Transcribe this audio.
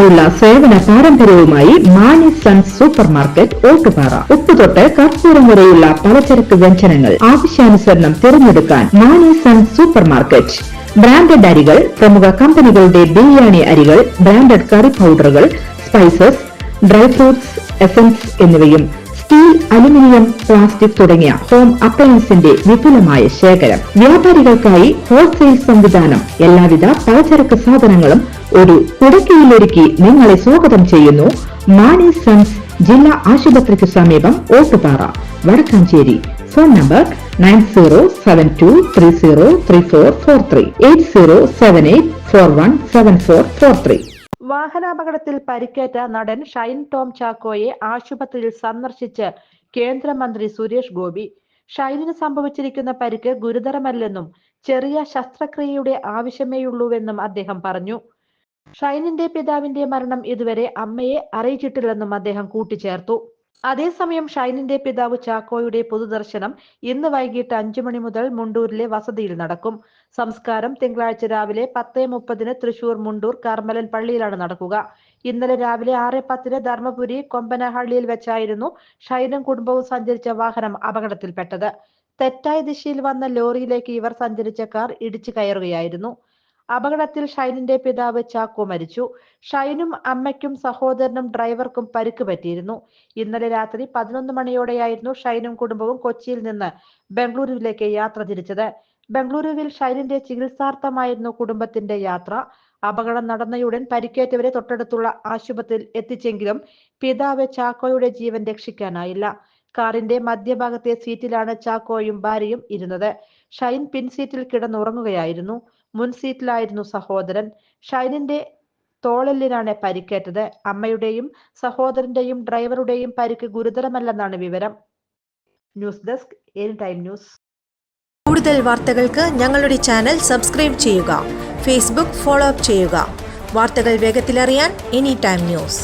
വർഷങ്ങളുള്ള സേവന പാരമ്പര്യവുമായി Mani sons supermarket Ottupara. ഉപ്പുതൊട്ട് കർപ്പൂരം വരെയുള്ള പലചരക്ക് വ്യഞ്ജനങ്ങൾ ആവശ്യാനുസരണം തിരഞ്ഞെടുക്കാൻ Mani sons supermarket. Branded അരികൾ, പ്രമുഖ കമ്പനികളുടെ ബിരിയാണി അരികൾ, ബ്രാൻഡഡ് കറി പൗഡറുകൾ, സ്പൈസസ്, ഡ്രൈ ഫ്രൂട്ട്സ്, എസൻസ് എന്നിവയും സ്റ്റീൽ, അലുമിനിയം, പ്ലാസ്റ്റിക് തുടങ്ങിയ ഹോം അപ്ലയൻസിന്റെ വിപുലമായ ശേഖരം. വ്യാപാരികൾക്കായി ഹോൾസെയിൽ സംവിധാനം. എല്ലാവിധ പലചരക്ക് സാധനങ്ങളും ഒരു കുടക്കീഴിലൊരുക്കി നിങ്ങളെ സ്വാഗതം ചെയ്യുന്നു മാണി സൺസ് ജില്ലാ ആശുപത്രിക്ക് സമീപം ഓട്ടുപാറ, വടക്കാഞ്ചേരി. Phone number 9072303443 8078417443. വാഹനാപകടത്തിൽ പരിക്കേറ്റ നടൻ ഷൈൻ ടോം ചാക്കോയെ ആശുപത്രിയിൽ സന്ദർശിച്ച് കേന്ദ്രമന്ത്രി സുരേഷ് ഗോപി. ഷൈനിന് സംഭവിച്ചിരിക്കുന്ന പരിക്ക് ഗുരുതരമല്ലെന്നും ചെറിയ ശസ്ത്രക്രിയയുടെ ആവശ്യമേയുള്ളൂവെന്നും അദ്ദേഹം പറഞ്ഞു. ഷൈനിന്റെ പിതാവിന്റെ മരണം ഇതുവരെ അമ്മയെ അറിയിച്ചിട്ടില്ലെന്നും അദ്ദേഹം കൂട്ടിച്ചേർത്തു. അതേസമയം ഷൈനിന്റെ പിതാവ് ചാക്കോയുടെ പൊതുദർശനം ഇന്ന് വൈകിട്ട് 5 മണി മുതൽ മുണ്ടൂരിലെ വസതിയിൽ നടക്കും. സംസ്കാരം തിങ്കളാഴ്ച രാവിലെ 10:30 തൃശൂർ മുണ്ടൂർ കർമ്മലൻ പള്ളിയിലാണ് നടക്കുക. ഇന്നലെ രാവിലെ 6:10 ധർമ്മപുരി കൊമ്പനഹള്ളിയിൽ വെച്ചായിരുന്നു ഷൈനും കുടുംബവും സഞ്ചരിച്ച വാഹനം അപകടത്തിൽപ്പെട്ടത്. തെറ്റായ ദിശയിൽ വന്ന ലോറിയിലേക്ക് ഇവർ സഞ്ചരിച്ച കാർ ഇടിച്ചു കയറുകയായിരുന്നു. അപകടത്തിൽ ഷൈനിന്റെ പിതാവ് ചാക്കോ മരിച്ചു. ഷൈനും അമ്മയ്ക്കും സഹോദരനും ഡ്രൈവർക്കും പരിക്ക് പറ്റിയിരുന്നു. ഇന്നലെ രാത്രി 11 മണിയോടെയായിരുന്നു ഷൈനും കുടുംബവും കൊച്ചിയിൽ നിന്ന് ബംഗളൂരുവിലേക്ക് യാത്ര തിരിച്ചത്. ബംഗളൂരുവിൽ ഷൈനിന്റെ ചികിത്സാർത്ഥമായിരുന്നു കുടുംബത്തിന്റെ യാത്ര. അപകടം നടന്നയുടൻ പരിക്കേറ്റവരെ തൊട്ടടുത്തുള്ള ആശുപത്രിയിൽ എത്തിച്ചെങ്കിലും പിതാവ് ചാക്കോയുടെ ജീവൻ രക്ഷിക്കാനായില്ല. കാറിന്റെ മധ്യഭാഗത്തെ സീറ്റിലാണ് ചാക്കോയും ഭാര്യയും ഇരുന്നത്. ഷൈൻ പിൻസീറ്റിൽ കിടന്നുറങ്ങുകയായിരുന്നു. മുൻ സീറ്റിലായിരുന്നു സഹോദരൻ. ഷൈനിന്റെ തോളെല്ലിനാണ് പരിക്കേറ്റത്. അമ്മയുടെയും സഹോദരന്റെയും ഡ്രൈവറുടെയും പരിക്ക് ഗുരുതരമല്ലെന്നാണ് വിവരം. News desk any time news. കൂടുതൽ വാർത്തകൾക്ക് ഞങ്ങളുടെ ചാനൽ സബ്സ്ക്രൈബ് ചെയ്യുക. ഫേസ്ബുക്ക് ഫോളോ അപ്പ് ചെയ്യുക. വാർത്തകൾ വേഗത്തിലറിയാൻ എനി ടൈം ന്യൂസ്.